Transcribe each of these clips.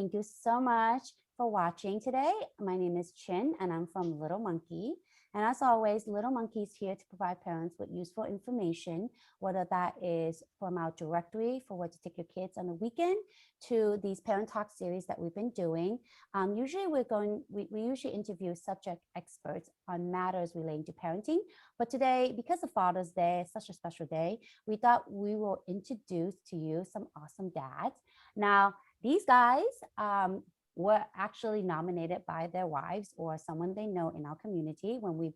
thank you so much for watching today. My name is Chin and I'm from Little Monkey. And as always, Little Monkey is here to provide parents with useful information, whether that is from our directory for where to take your kids on the weekend to these parent talk series that we've been doing. Usually we usually interview subject experts on matters relating to parenting. But today, because of Father's Day, such a special day, we thought we will introduce to you some awesome dads. Now, these guys were actually nominated by their wives or someone they know in our community when we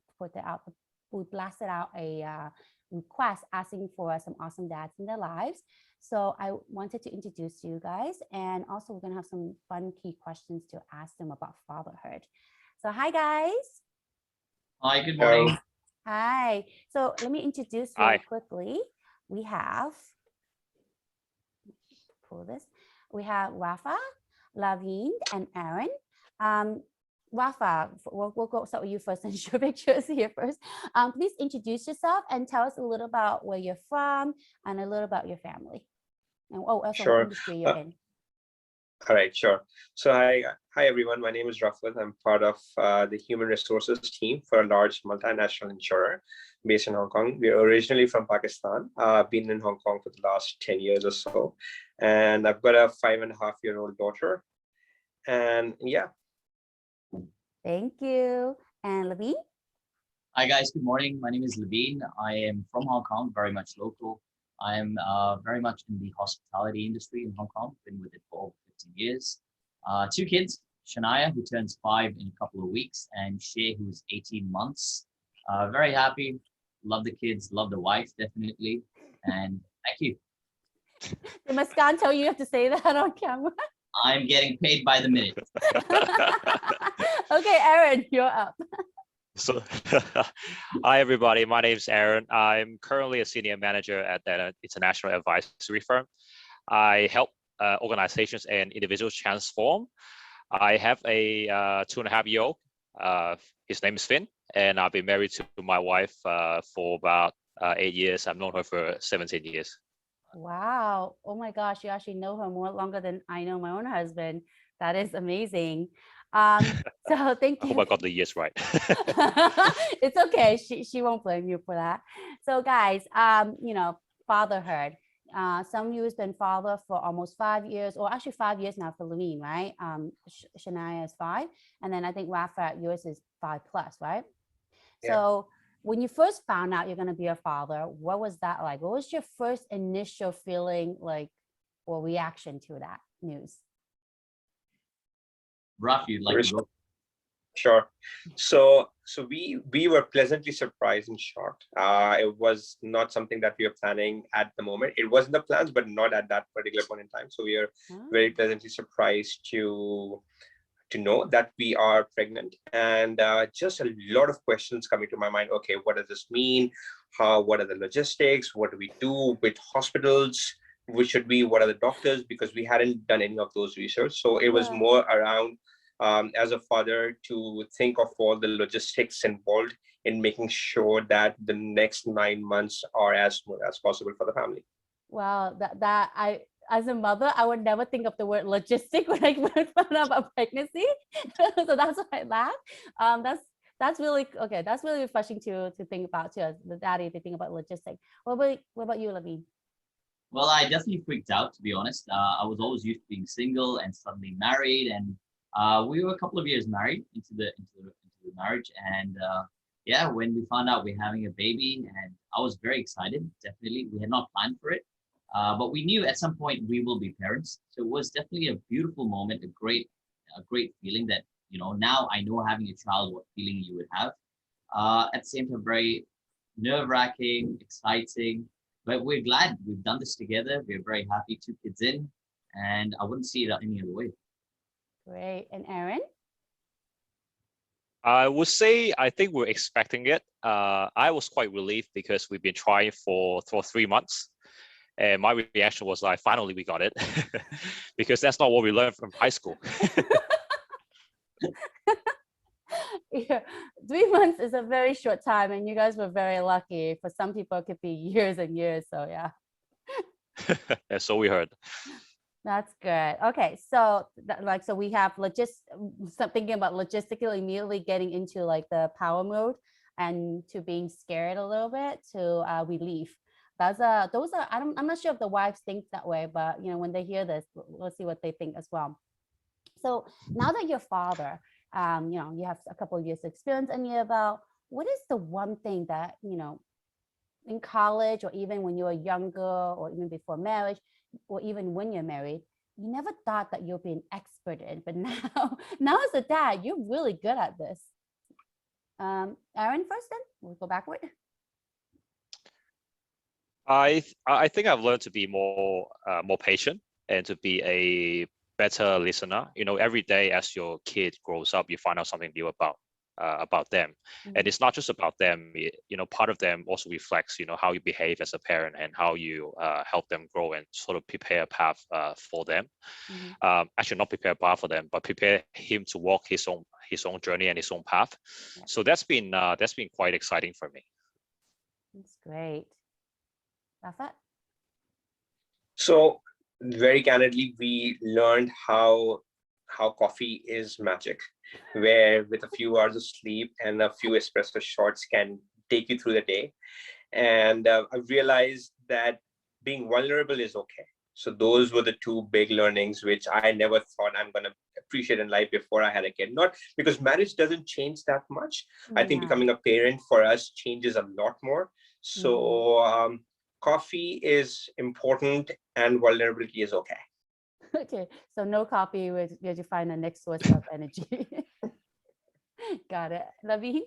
we blasted out a request asking for some awesome dads in their lives. So I wanted to introduce you guys, and also we're gonna have some fun key questions to ask them about fatherhood. So hi guys. Hi, good morning. Hi. So let me introduce really quickly. We have, pull this. We have Rafa, Laveen, and Aaron. Rafa, we'll go start with you first and show pictures here first. Please introduce yourself and tell us a little about where you're from and a little about your family. And also what industry you're in. All right, sure. So hi everyone. My name is Rafa. I'm part of the human resources team for a large multinational insurer based in Hong Kong. We're originally from Pakistan. Been in Hong Kong for the last 10 years or so. And I've got a 5.5-year-old daughter. And yeah. Thank you. And Laveen? Hi guys, good morning. My name is Laveen. I am from Hong Kong, very much local. I am very much in the hospitality industry in Hong Kong. Been with it for over 15 years. 2 kids, Shania, who turns 5 in a couple of weeks, and Shay, who's 18 months. Very happy. Love the kids, love the wife, definitely. And thank you. The Muskan tell you have to say that on camera. I'm getting paid by the minute. Okay, Aaron, you're up. So, hi everybody. My name is Aaron. I'm currently a senior manager at an international advisory firm. I help organizations and individuals transform. I have a 2.5-year-old. His name is Finn, and I've been married to my wife for about 8 years. I've known her for 17 years. Wow. Oh my gosh, you actually know her more longer than I know my own husband. That is amazing. So thank you. I hope I got the years right. It's okay. She won't blame you for that. So guys, you know, fatherhood. Some of you has been father for almost 5 years, or actually 5 years now for Laveen, right? Shania is 5. And then I think Rafa, yours is 5+, right? Yeah. So when you first found out you're going to be a father, what was that like? What was your first initial feeling like, or reaction to that news? Raf, you'd like to go? Sure. So we were pleasantly surprised and shocked. It was not something that we were planning at the moment. It was in the plans, but not at that particular point in time. So we are very pleasantly surprised to know that we are pregnant, and just a lot of questions coming to my mind. Okay, what does this mean? What are the logistics? What do we do with hospitals? What are the doctors? Because we hadn't done any of those research. So it was more around as a father to think of all the logistics involved in making sure that the next 9 months are as smooth as possible for the family. Wow, as a mother, I would never think of the word logistic when I found out about pregnancy. So that's why I laugh. That's really okay. That's really refreshing to think about too, as the daddy, to think about logistics. What about you, Laveen? Well, I definitely freaked out, to be honest. I was always used to being single and suddenly married, and we were a couple of years married into the marriage, and yeah, when we found out we're having a baby, and I was very excited. Definitely, we had not planned for it. But we knew at some point we will be parents. So it was definitely a beautiful moment, a great feeling that, you know, now I know having a child, what feeling you would have. At the same time, very nerve-wracking, exciting, but we're glad we've done this together. We're very happy, 2 kids in, and I wouldn't see it any other way. Great. And Aaron? I would say I think we're expecting it. I was quite relieved because we've been trying for 3 months. And my reaction was like, finally, we got it. Because that's not what we learned from high school. Yeah, 3 months is a very short time, and you guys were very lucky. For some people, it could be years and years. So yeah. Yeah, so we heard. That's good. Okay, so so we have thinking about logistically immediately getting into like the power mode and to being scared a little bit to relief. Those are I'm not sure if the wives think that way, but when they hear this, we'll see what they think as well. So now that you're father, you have a couple of years experience and you're about what is the one thing that in college or even when you were younger or even before marriage or even when you're married, you never thought that you'll be an expert in, but now as a dad, you're really good at this. Aaron first, then we'll go backward. I think I've learned to be more patient and to be a better listener. Every day as your kid grows up, you find out something new about them. And it's not just about them. Part of them also reflects how you behave as a parent and how you help them grow and sort of prepare a path for them. Actually not prepare a path for them, but prepare him to walk his own journey and his own path. Yeah. So that's been quite exciting for me. That's great. Rafat? So very candidly, we learned how coffee is magic, where with a few hours of sleep and a few espresso shots can take you through the day. And I realized that being vulnerable is okay. So those were the two big learnings, which I never thought I'm going to appreciate in life before I had a kid. Not because marriage doesn't change that much. I think becoming a parent for us changes a lot more. So coffee is important and vulnerability is okay. Okay, so no coffee, we have to find the next source of energy. Got it. Laveen?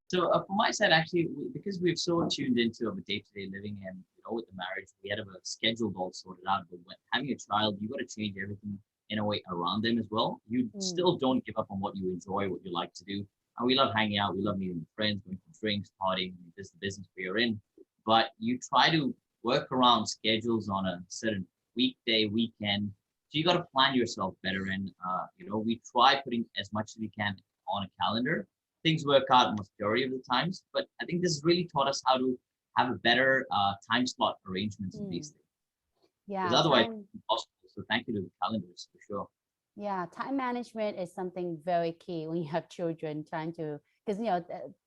So from my side, actually, because we've so tuned into our day-to-day living and with the marriage, we had a schedule all sorted out. But when having a child, you got to change everything in a way around them as well. You still don't give up on what you enjoy, what you like to do. And we love hanging out. We love meeting friends, going for drinks, partying. This is the business we are in. But you try to work around schedules on a certain weekday, weekend. So you got to plan yourself better. And, we try putting as much as we can on a calendar. Things work out majority of the times, but I think this has really taught us how to have a better time slot arrangements in these things. Yeah. Because otherwise, it's impossible. So thank you to the calendars for sure. Yeah, time management is something very key when you have children because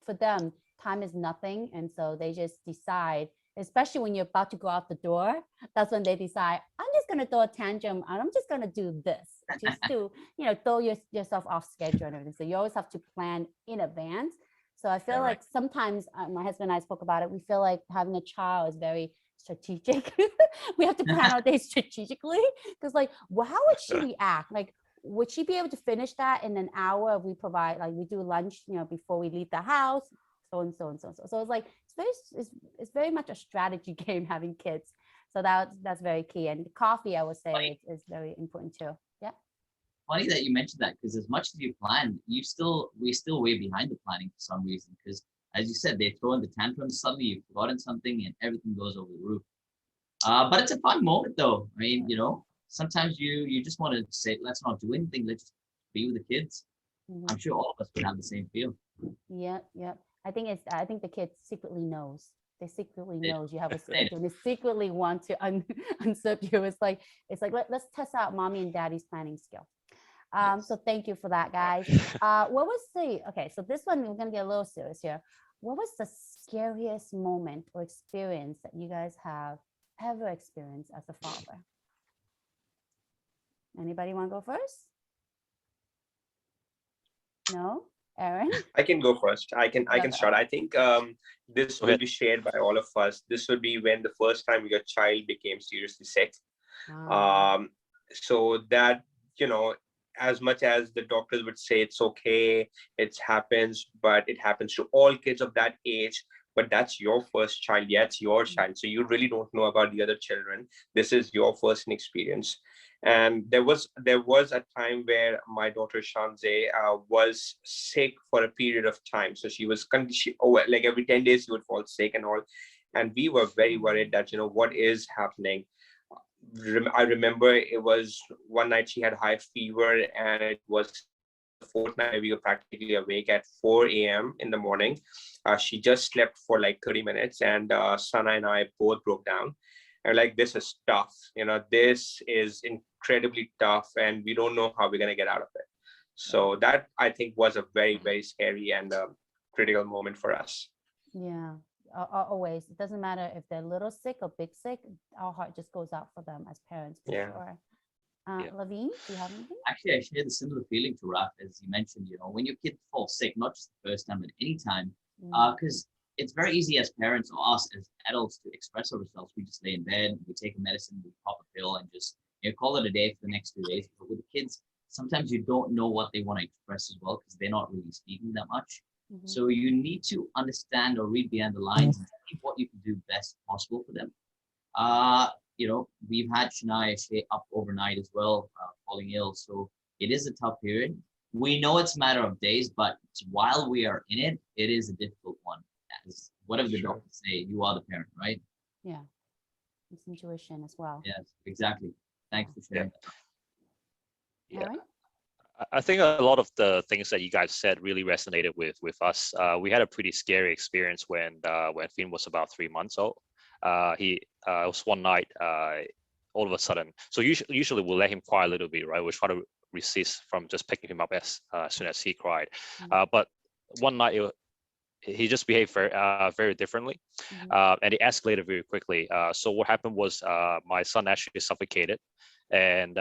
for them, time is nothing. And so they just decide, especially when you're about to go out the door, that's when they decide, I'm just going to throw a tantrum and I'm just going to do this, just to, throw yourself off schedule and everything. So you always have to plan in advance. So I feel like sometimes my husband and I spoke about it. We feel like having a child is very strategic. We have to plan our days strategically because how would she react? Would she be able to finish that in an hour if we provide, we do lunch, before we leave the house, so and so and so and so. So it's very much a strategy game having kids. So that's very key. And coffee, I would say, is very important too. Yeah. Funny that you mentioned that because as much as you plan, we're still way behind the planning for some reason. Because as you said, they throw in the tantrums. Suddenly you've forgotten something and everything goes over the roof. But it's a fun moment though. I mean, sometimes you just want to say, let's not do anything. Let's just be with the kids. I'm sure all of us would have the same feel. Yeah. I think the kids secretly knows. They secretly knows you have a schedule. They secretly want to unsub you. It's like let's test out mommy and daddy's planning skill. So thank you for that, guys. So this one we're gonna get a little serious here. What was the scariest moment or experience that you guys have ever experienced as a father? Anybody want to go first? No? Aaron? I can go first. I can start. I think this will be shared by all of us. This will be when the first time your child became seriously sick. So that, as much as the doctors would say it's okay, it happens, but it happens to all kids of that age. But that's your first child. Yeah, it's your child. So you really don't know about the other children. This is your first experience. And there was a time where my daughter Shanze was sick for a period of time. So she was like every 10 days she would fall sick and all. And we were very worried that, what is happening. I remember it was one night she had high fever and it was the fourth night we were practically awake at 4 a.m. in the morning. She just slept for like 30 minutes and Sana and I both broke down. and like, this is tough, this is incredibly tough, and we don't know how we're going to get out of it. So that, I think, was a very, very scary and critical moment for us. Yeah, always. It doesn't matter if they're little sick or big sick, our heart just goes out for them as parents, for sure. Levine, do you have anything? Actually, I share the similar feeling to Raf, as you mentioned, when your kid falls sick, not just the first time, but any time, because it's very easy as parents or us as adults to express ourselves. We just lay in bed, we take a medicine, we pop a pill, and just call it a day for the next 2 days. But with the kids, sometimes you don't know what they want to express as well, because they're not really speaking that much. So you need to understand or read behind the lines and see what you can do best possible for them. We've had Shania stay up overnight as well, falling ill. So it is a tough period. We know it's a matter of days, but while we are in it, it is a difficult one. As whatever the doctors say, you are the parent, right? Yeah, it's intuition as well. Yes, exactly. Thanks for sharing. Yeah. I think a lot of the things that you guys said really resonated with us. We had a pretty scary experience when Finn was about 3 months old. It was one night, all of a sudden. So usually we'll let him cry a little bit, right? We'll try to resist from just picking him up as soon as he cried. But one night he just behaved very differently, and it escalated very quickly. So what happened was my son actually suffocated, and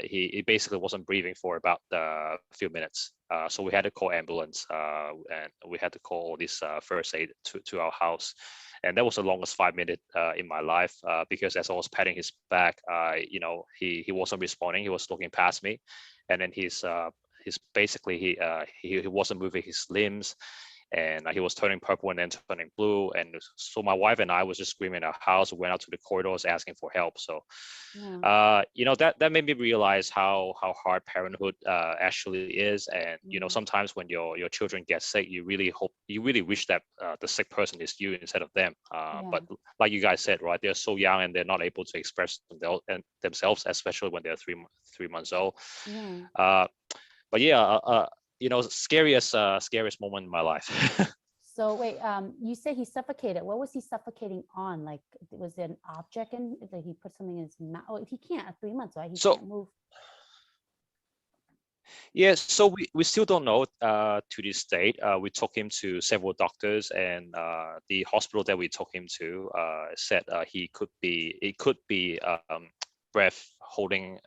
he basically wasn't breathing for about a few minutes. So we had to call ambulance, and we had to call all this first aid to our house. And that was the longest 5 minutes in my life, because as I was patting his back, he wasn't responding. He was looking past me, and then he's basically he wasn't moving his limbs, and he was turning purple and then turning blue. And so my wife and I was just screaming in our house. We went out to the corridors asking for help. So, that made me realize how hard parenthood actually is. And sometimes when your children get sick, you really wish that the sick person is you instead of them. But like you guys said, right, they're so young and they're not able to express themselves, especially when they're 3 months old. But yeah. Scariest moment in my life. So wait, you say he suffocated. What was he suffocating on? Like, was there an object in? Did he put something in his mouth? Oh, he can't at 3 months, right? He can't move. Yeah, so we still don't know to this date. We took him to several doctors, and the hospital that we took him to said it could be breath holding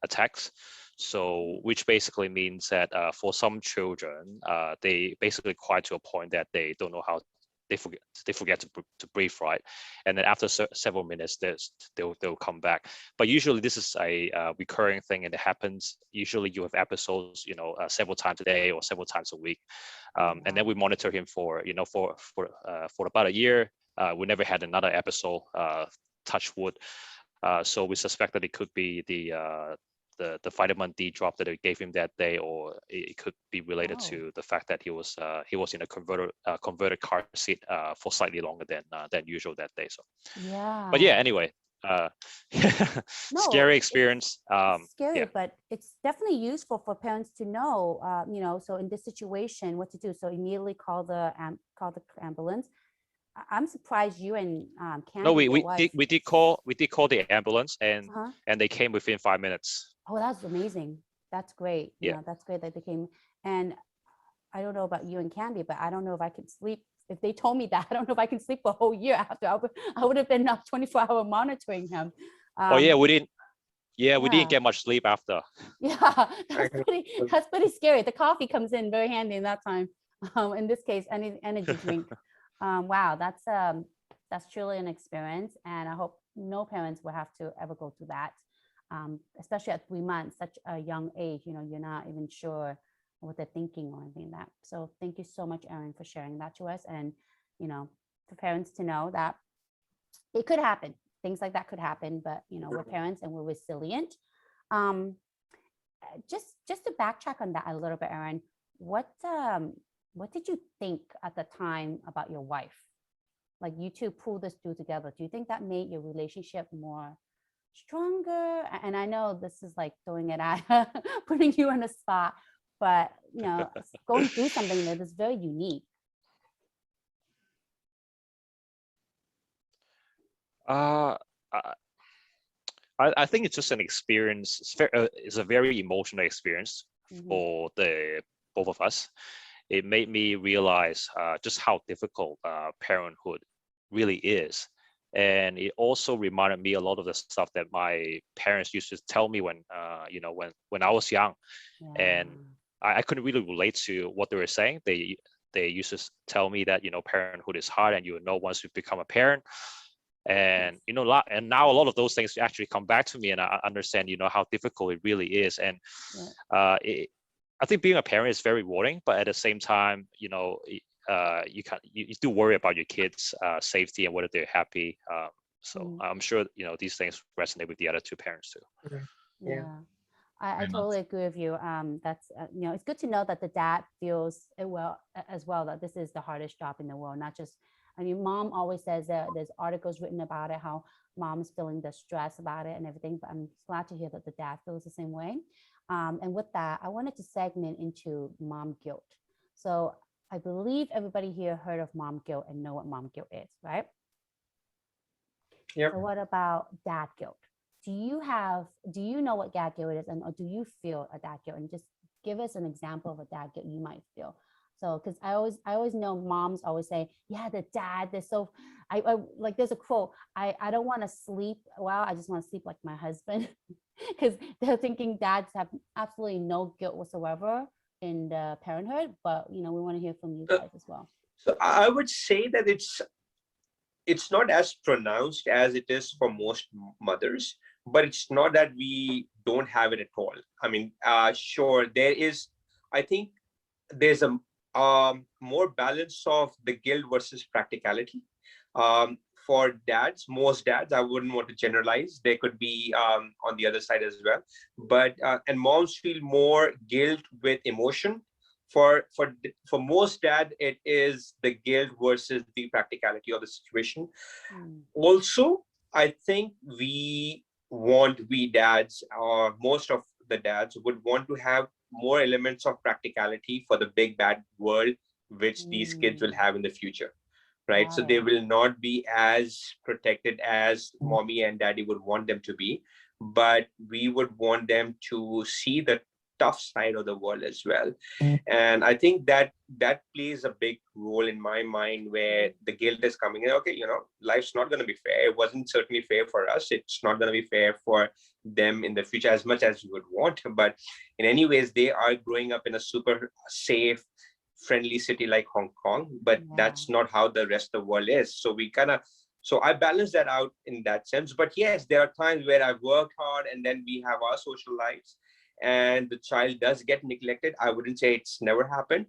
attacks. So, which basically means that for some children, they basically cry to a point that they don't know how they forget to breathe, right? And then after several minutes, they'll come back. But usually this is a recurring thing, and it happens. Usually you have episodes, several times a day or several times a week, and then we monitor him for about a year. We never had another episode. Touch wood. So we suspect that it could be the vitamin D drop that they gave him that day, or it could be related to the fact that he was in a converted car seat for slightly longer than usual that day. So but yeah, anyway, scary experience. It's scary, but it's definitely useful for parents to know. So in this situation, what to do. So immediately call the ambulance. I'm surprised you and Candy. No, we did call the ambulance, and they came within 5 minutes. Oh, that's amazing. That's great. Yeah, that's great that they came. And I don't know about you and Candy, but I don't know if I could sleep. If they told me that, I don't know if I can sleep for a whole year after. I would have been up 24-hour monitoring him. We didn't get much sleep after. Yeah, that's pretty scary. The coffee comes in very handy in that time. In this case, any energy drink. Wow, that's truly an experience, and I hope no parents will have to ever go through that, especially at 3 months, such a young age. You're not even sure what they're thinking or anything like that. So thank you so much, Erin, for sharing that to us, and for parents to know that it could happen. Things like that could happen, but we're parents and we're resilient. Just to backtrack on that a little bit, Erin, what did you think at the time about your wife? Like, you two pulled this through together. Do you think that made your relationship more stronger? And I know this is like throwing it at putting you on the spot, but going through something that is very unique. Uh, I think it's just an experience. It's a very emotional experience for the both of us. It made me realize just how difficult parenthood really is. And it also reminded me a lot of the stuff that my parents used to tell me when, when I was young. And I couldn't really relate to what they were saying. They used to tell me that, parenthood is hard and you will know once you become a parent. And and now a lot of those things actually come back to me, and I understand how difficult it really is. And I think being a parent is very rewarding, but at the same time, you do worry about your kids' safety and whether they're happy. So I'm sure these things resonate with the other two parents too. Yeah. I totally agree with you. That's it's good to know that the dad feels it well as well, that this is the hardest job in the world. Not just, I mean, mom always says that there's articles written about it, how mom's feeling the stress about it and everything. But I'm glad to hear that the dad feels the same way. And with that, I wanted to segment into mom guilt. So I believe everybody here heard of mom guilt and know what mom guilt is, right? Yeah. So what about dad guilt? Do you know what dad guilt is, and or do you feel a dad guilt? And just give us an example of a dad guilt you might feel. So, because I always know moms always say, yeah, the dad, they're so, I like, there's a quote, I don't want to sleep well, I just want to sleep like my husband, because they're thinking dads have absolutely no guilt whatsoever in the parenthood. But we want to hear from you guys as well. So I would say that it's not as pronounced as it is for most mothers, but it's not that we don't have it at all. I mean, sure, I think there's a more balance of the guilt versus practicality. For dads, most dads, I wouldn't want to generalize. There could be on the other side as well, but and moms feel more guilt with emotion. For most dad, it is the guilt versus the practicality of the situation. Also, I think we dads, or most of the dads would want to have more elements of practicality for the big bad world which these kids will have in the future, right? So they will not be as protected as mommy and daddy would want them to be, but we would want them to see the tough side of the world as well. And I think that plays a big role in my mind, where the guilt is coming in. Okay, life's not going to be fair. It wasn't certainly fair for us. It's not going to be fair for them in the future as much as you would want. But in any ways, they are growing up in a super safe, friendly city like Hong Kong, but that's not how the rest of the world is. So I balance that out in that sense. But yes, there are times where I've worked hard and then we have our social lives and the child does get neglected. I wouldn't say it's never happened.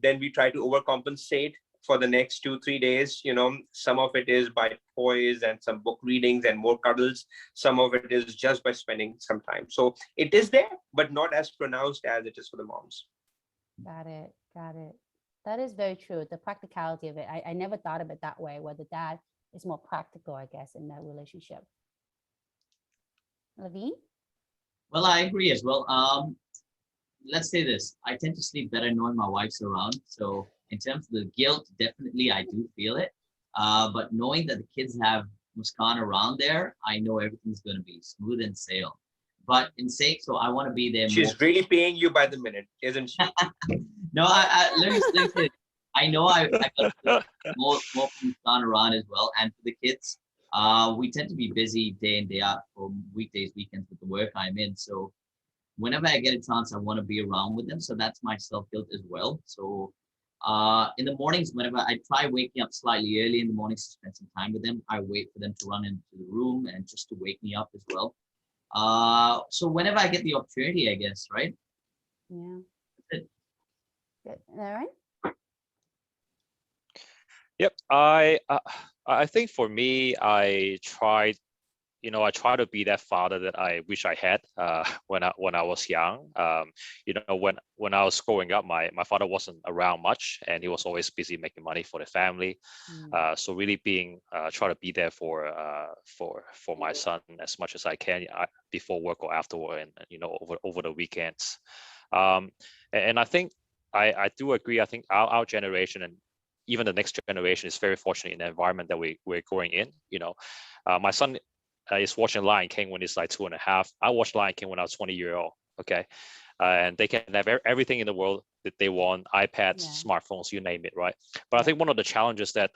Then we try to overcompensate for the next 2-3 days. Some of it is by toys and some book readings and more cuddles. Some of it is just by spending some time. So it is there, but not as pronounced as it is for the moms. Got it. That is very true. The practicality of it. I never thought of it that way, where the dad is more practical, I guess, in that relationship. Levine? Well, I agree as well. Let's say this. I tend to sleep better knowing my wife's around. So in terms of the guilt, definitely I do feel it. But knowing that the kids have Muskan around there, I know everything's going to be smooth and sail. But in sake, so I want to be there. She's really paying you by the minute, isn't she? No, let me say, I know I got more Muskan around as well. And for the kids, we tend to be busy day in, day out for weekdays, weekends with the work I'm in. So whenever I get a chance, I want to be around with them. So that's my self-guilt as well. So in the mornings, whenever I try waking up slightly early in the mornings to spend some time with them, I wait for them to run into the room and just to wake me up as well. So whenever I get the opportunity, I guess, right? Yeah. Good. All right. Yep. I think for me, I try to be that father that I wish I had when I was young. When I was growing up, my father wasn't around much, and he was always busy making money for the family. So really try to be there for my son as much as I can, before work or after work, and over the weekends. And I think I do agree. I think our generation and even the next generation is very fortunate in the environment that we're growing in. My son is watching Lion King when he's like 2.5. I watched Lion King when I was 20-year old. Okay. And they can have everything in the world that they want, iPads, smartphones, you name it, right? But I think one of the challenges that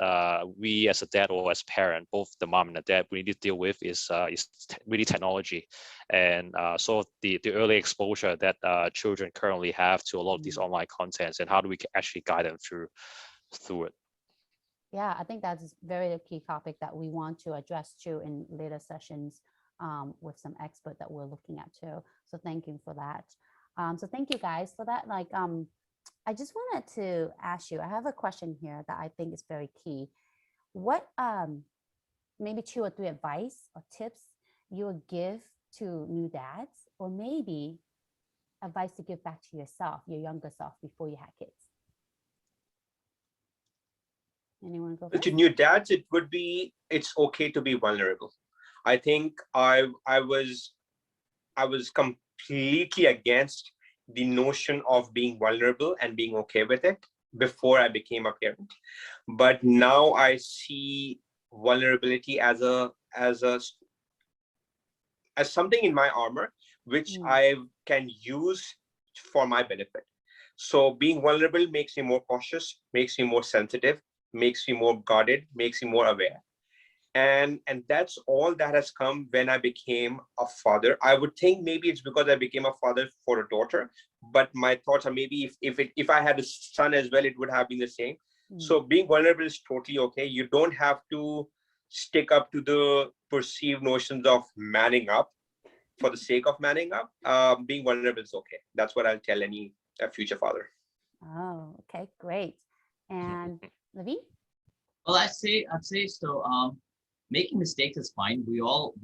we as a dad or as parent, both the mom and the dad, we need to deal with is really technology. And so the early exposure that children currently have to a lot of these online contents, and how do we actually guide them through it? Yeah, I think that's very a key topic that we want to address too in later sessions with some expert that we're looking at too. So thank you for that. So thank you guys for that. Like, I just wanted to ask you, I have a question here that I think is very key. What maybe 2 or 3 advice or tips you would give to new dads, or maybe advice to give back to yourself, your younger self, before you had kids? Anyone go first? To new dads, it would be, it's okay to be vulnerable. I think I was completely against the notion of being vulnerable and being okay with it before I became a parent. But now I see vulnerability as something in my armor, which I can use for my benefit. So being vulnerable makes me more cautious, makes me more sensitive, makes me more guarded, makes me more aware. And that's all that has come when I became a father. I would think maybe it's because I became a father for a daughter, but my thoughts are maybe if I had a son as well, it would have been the same. So being vulnerable is totally okay. You don't have to stick up to the perceived notions of manning up for the sake of manning up. Being vulnerable is okay. That's what I'll tell any future father. Oh, okay, great. And Naveen? Well, I'd say so. Making mistakes is fine. We all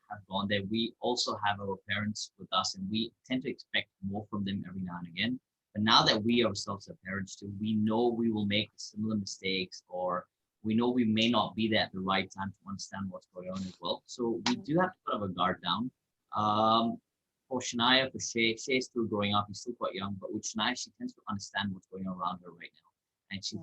have gone there. We also have our parents with us, and we tend to expect more from them every now and again. But now that we ourselves are parents too, we know we will make similar mistakes, or we know we may not be there at the right time to understand what's going on as well. So we do have to put our guard down. For Shania, for Shay's still growing up. He's still quite young, but with Shania, she tends to understand what's going on around her right now, and she's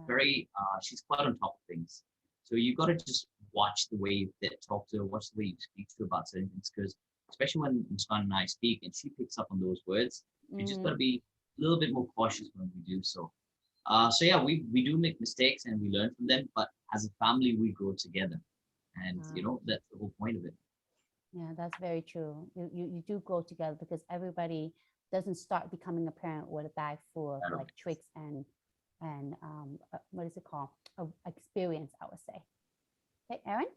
she's quite on top of things. So you got to just watch the way you talk to her, watch the way you speak to her about certain things, because especially when Muskan and I speak and she picks up on those words, you just got to be a little bit more cautious when we do so. So yeah, we do make mistakes and we learn from them, but as a family, we grow together. And, that's the whole point of it. Yeah, that's very true. You do grow together, because everybody doesn't start becoming a parent with a bag full of like tricks and what is it called? Experience, I would say. Okay, Aaron?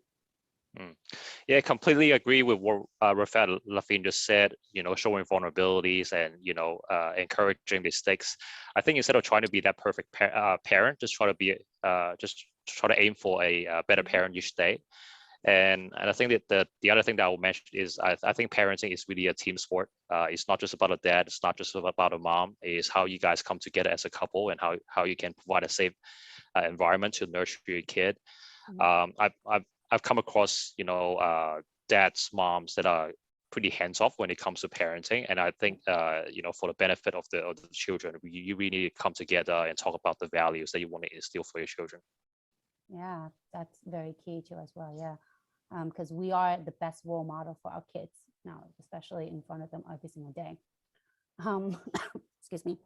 Yeah, completely agree with what Rafael Lafine just said, showing vulnerabilities and, encouraging mistakes. I think instead of trying to be that perfect parent, just try to aim for a better parent each day. And I think that the other thing that I will mention is I think parenting is really a team sport. It's not just about a dad. It's not just about a mom. It's how you guys come together as a couple, and how you can provide a safe environment to nurture your kid. I've come across dads, moms that are pretty hands off when it comes to parenting, and I think for the benefit of the children, you really need to come together and talk about the values that you want to instill for your children. Yeah, that's very key too as well. Yeah. Because we are the best role model for our kids now, especially in front of them every single day. Excuse me.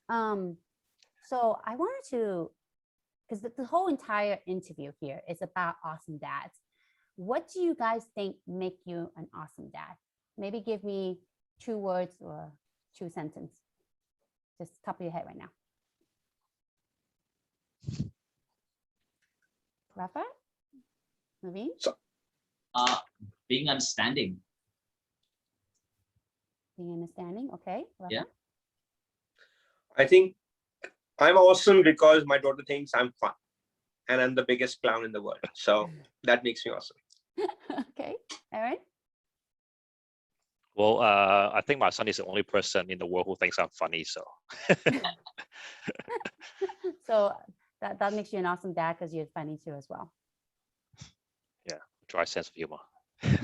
So I wanted to, because the whole entire interview here is about awesome dads. What do you guys think make you an awesome dad? Maybe give me 2 words or 2 sentences. Just top of your head right now. Rafa? Naveen? So, being understanding. Being understanding, okay. Rafa? Yeah. I think I'm awesome because my daughter thinks I'm fun, and I'm the biggest clown in the world. So that makes me awesome. Okay, Aaron? Well, I think my son is the only person in the world who thinks I'm funny. So, So that makes you an awesome dad because you're funny too as well. Yeah, dry sense of humor.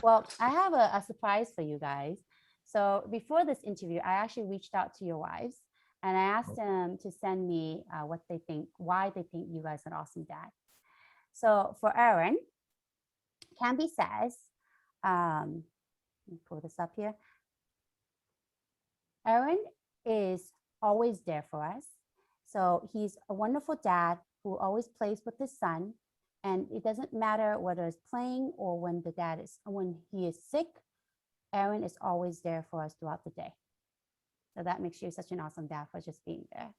Well, I have a surprise for you guys. So before this interview, I actually reached out to your wives And I asked them to send me what they think, why they think you guys are an awesome dad. So for Aaron, Canby says, let me pull this up here. Aaron is always there for us. So he's a wonderful dad who always plays with his son. And it doesn't matter whether it's playing or when when he is sick, Aaron is always there for us throughout the day. So that makes you such an awesome dad for just being there.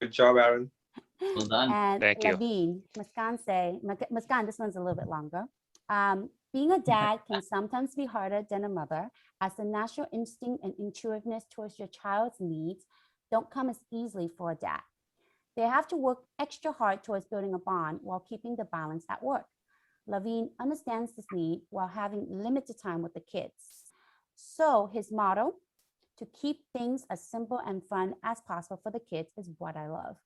Good job, Aaron. Well done. And Thank you. Laveen, Muskan, this one's a little bit longer. Being a dad can sometimes be harder than a mother, as the natural instinct and intuitiveness towards your child's needs don't come as easily for a dad. They have to work extra hard towards building a bond while keeping the balance at work. Laveen understands this need while having limited time with the kids. So his motto, to keep things as simple and fun as possible for the kids, is what I love.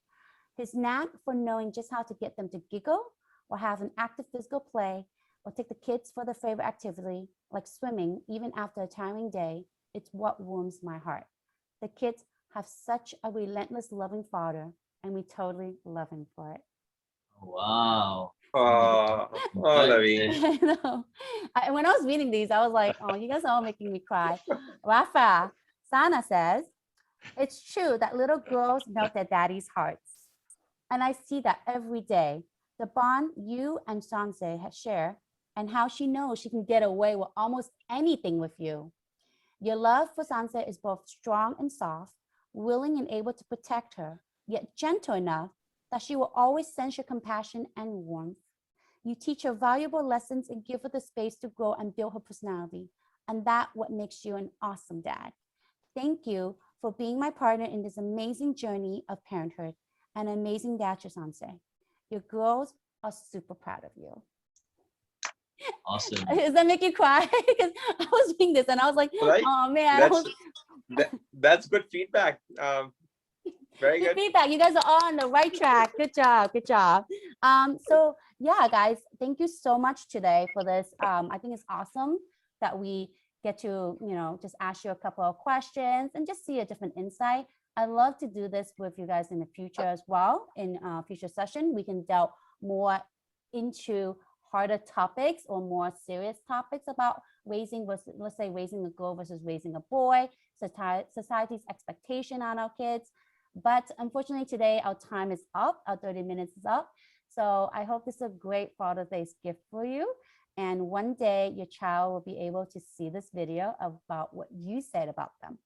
His knack for knowing just how to get them to giggle or have an active physical play or take the kids for their favorite activity, like swimming, even after a tiring day, it's what warms my heart. The kids have such a relentless, loving father, and we totally love him for it. Wow. Oh, Laveen. I know. When I was reading these, I was like, oh, you guys are all making me cry. Rafa Sana says, it's true that little girls melt their daddy's hearts. And I see that every day. The bond you and Sanse share and how she knows she can get away with almost anything with you. Your love for Sanse is both strong and soft, willing and able to protect her, yet gentle enough that she will always sense your compassion and warmth. You teach her valuable lessons and give her the space to grow and build her personality. And that's what makes you an awesome dad. Thank you for being my partner in this amazing journey of parenthood and an amazing dad to Sanse. Your girls are super proud of you. Awesome. Does that make you cry? Because I was reading this and I was like, Right? oh man. That's good feedback. Very Good good. feedback. You guys are all on the right track. Good job. Good job. So yeah, guys, thank you so much today for this. I think it's awesome that we get to, just ask you a couple of questions and just see a different insight. I'd love to do this with you guys in the future as well. In a future session, we can delve more into harder topics or more serious topics about raising versus, let's say, raising a girl versus raising a boy, society's expectation on our kids. But unfortunately today our time is up, our 30 minutes is up. So I hope this is a great Father's Day gift for you. And one day your child will be able to see this video about what you said about them.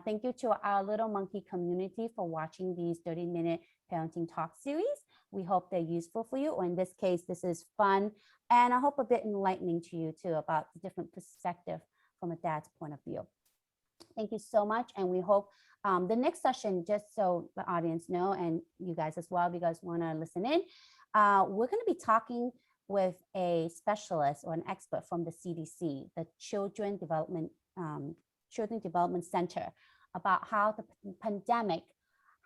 Thank you to our Little Monkey community for watching these 30-minute parenting talk series. We hope they're useful for you, or in this case, this is fun, and I hope a bit enlightening to you too about the different perspective from a dad's point of view. Thank you so much, and we hope the next session, just so the audience know, and you guys as well, if you guys want to listen in, we're going to be talking with a specialist or an expert from the CDC, the Children Development Center, about how the pandemic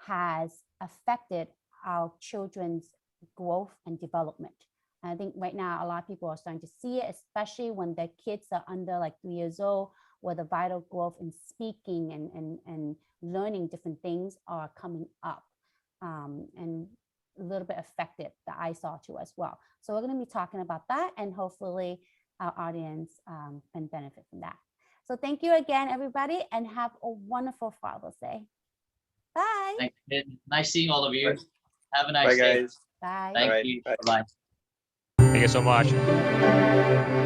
has affected our children's growth and development. And I think right now, a lot of people are starting to see it, especially when their kids are under like 3 years old, where the vital growth in speaking and learning different things are coming up, and a little bit affected that I saw too as well. So we're going to be talking about that, and hopefully our audience can benefit from that. So thank you again, everybody, and have a wonderful Father's Day. Bye. Thanks, kid. Nice seeing all of you. Have a nice Bye, day. guys. Bye. Thank Bye. you. Bye. Bye. Thank you so much.